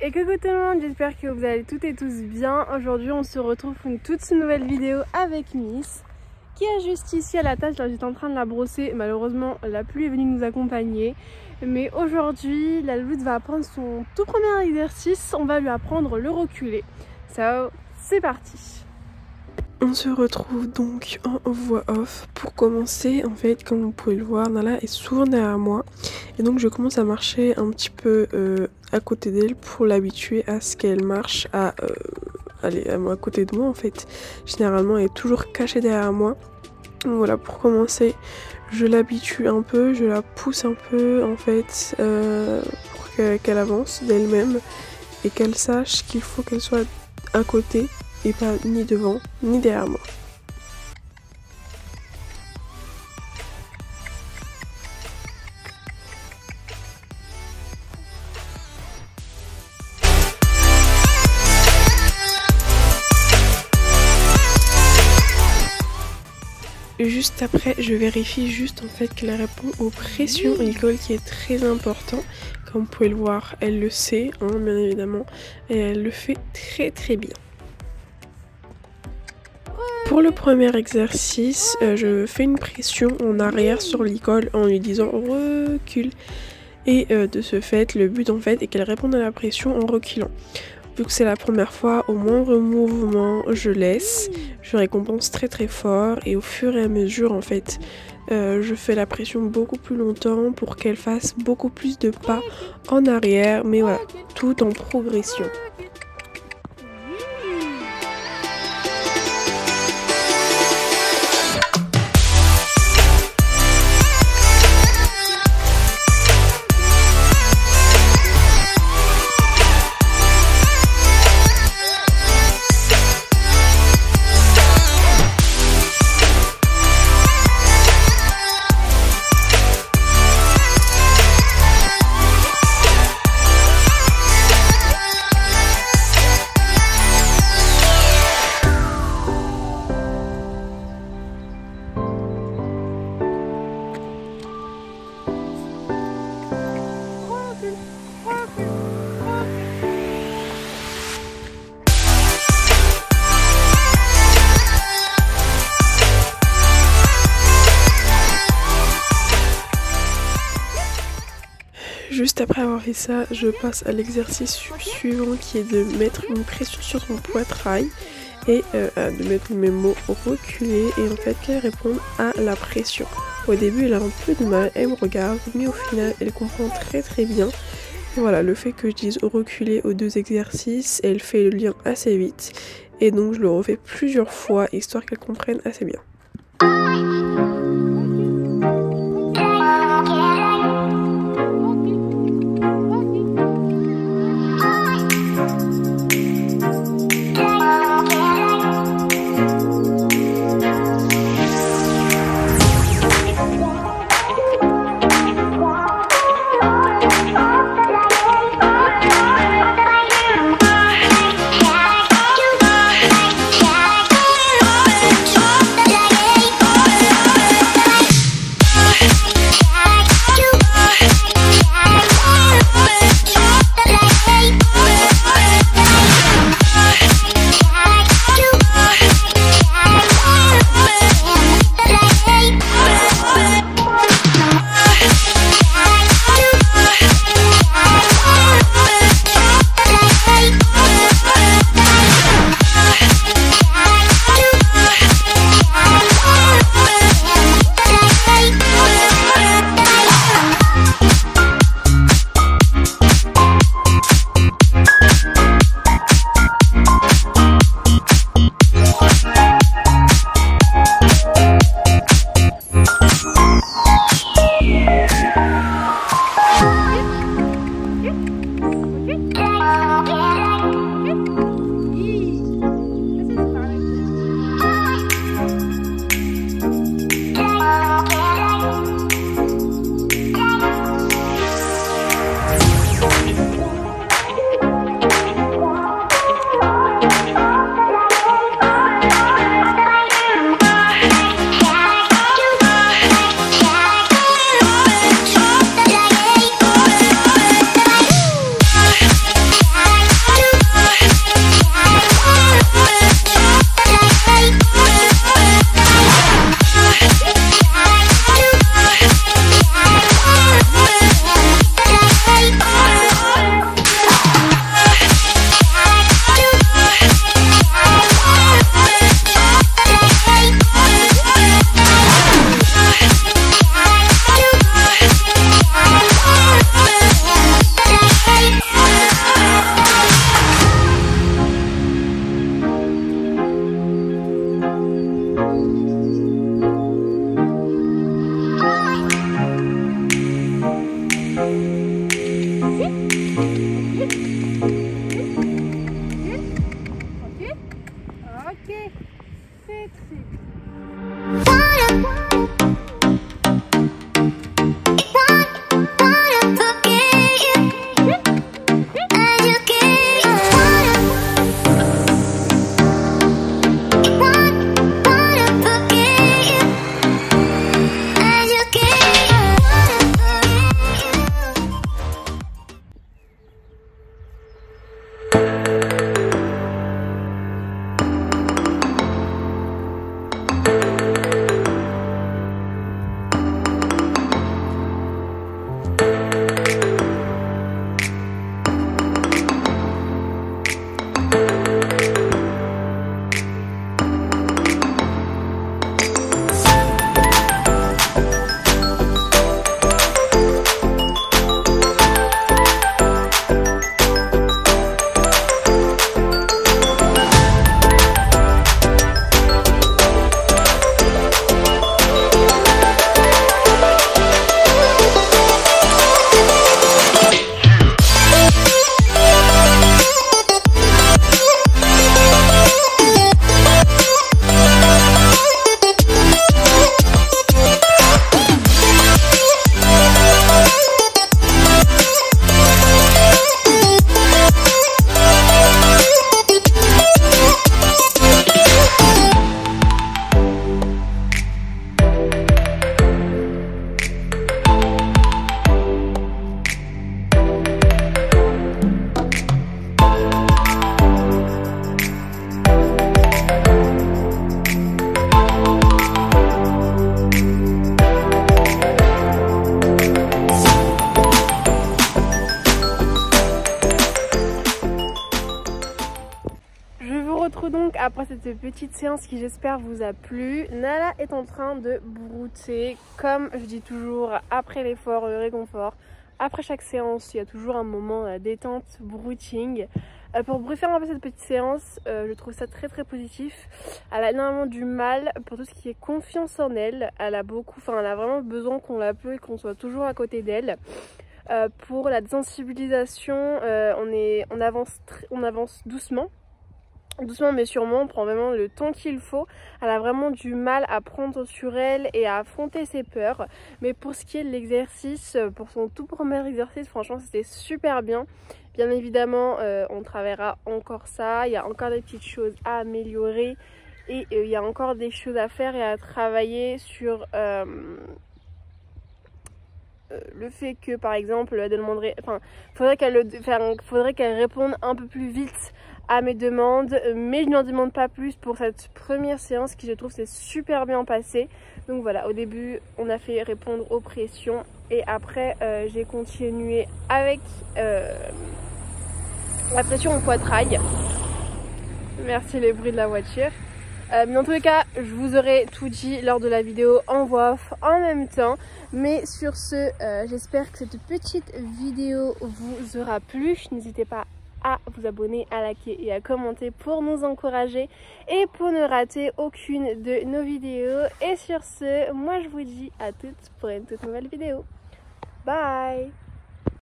Et coucou tout le monde, j'espère que vous allez toutes et tous bien. Aujourd'hui on se retrouve pour une toute nouvelle vidéo avec Miss qui est juste ici à la tâche. Là j'étais en train de la brosser, malheureusement la pluie est venue nous accompagner. Mais aujourd'hui la louloute va apprendre son tout premier exercice, on va lui apprendre le reculé. Ça, c'est parti. On se retrouve donc en voix off. Pour commencer, en fait, comme vous pouvez le voir, Nala est souvent derrière moi. Et donc je commence à marcher un petit peu à côté d'elle pour l'habituer à ce qu'elle marche à côté de moi en fait. Généralement elle est toujours cachée derrière moi. Donc voilà, pour commencer, je l'habitue un peu, je la pousse un peu en fait pour qu'elle avance d'elle-même et qu'elle sache qu'il faut qu'elle soit à côté et pas ni devant ni derrière moi. Juste après, je vérifie juste en fait qu'elle répond aux pressions et l'école qui est très important. Comme vous pouvez le voir, elle le sait, hein, bien évidemment, et elle le fait très bien. Pour le premier exercice, je fais une pression en arrière sur l'école en lui disant recule. Et de ce fait, le but en fait est qu'elle réponde à la pression en reculant. Vu que c'est la première fois, au moindre mouvement, je laisse, je récompense très fort et au fur et à mesure en fait, je fais la pression beaucoup plus longtemps pour qu'elle fasse beaucoup plus de pas en arrière, mais voilà, tout en progression. Juste après avoir fait ça, je passe à l'exercice suivant qui est de mettre une pression sur son poitrail et de mettre mes mots reculés et en fait qu'elle réponde à la pression. Au début elle a un peu de mal, elle me regarde, mais au final elle comprend très bien. Et voilà, le fait que je dise reculer aux deux exercices, elle fait le lien assez vite et donc je le refais plusieurs fois histoire qu'elle comprenne assez bien. retrouve donc après cette petite séance qui j'espère vous a plu. Nala est en train de brouter, comme je dis toujours, après l'effort, le réconfort. Après chaque séance, il y a toujours un moment détente, brouting. Pour briefer un peu cette petite séance, je trouve ça très positif. Elle a énormément du mal pour tout ce qui est confiance en elle. Elle a vraiment besoin qu'on l'appelle et qu'on soit toujours à côté d'elle. Pour la désensibilisation, on avance doucement mais sûrement, on prend vraiment le temps qu'il faut. Elle a vraiment du mal à prendre sur elle et à affronter ses peurs. Mais pour ce qui est de l'exercice, pour son tout premier exercice, franchement c'était super bien. Bien évidemment, on travaillera encore ça, il y a encore des petites choses à améliorer et il y a encore des choses à faire et à travailler sur le fait que par exemple elle demanderait, faudrait qu'elle réponde un peu plus vite à mes demandes, mais je n'en demande pas plus pour cette première séance qui je trouve s'est super bien passée. Donc voilà, au début on a fait répondre aux pressions et après j'ai continué avec la pression au poitrail. Merci les bruits de la voiture. Mais dans tous les cas, je vous aurai tout dit lors de la vidéo en voix off en même temps. Mais sur ce, j'espère que cette petite vidéo vous aura plu. N'hésitez pas à vous abonner, à liker et à commenter pour nous encourager et pour ne rater aucune de nos vidéos. Et sur ce, moi je vous dis à toutes pour une toute nouvelle vidéo. Bye!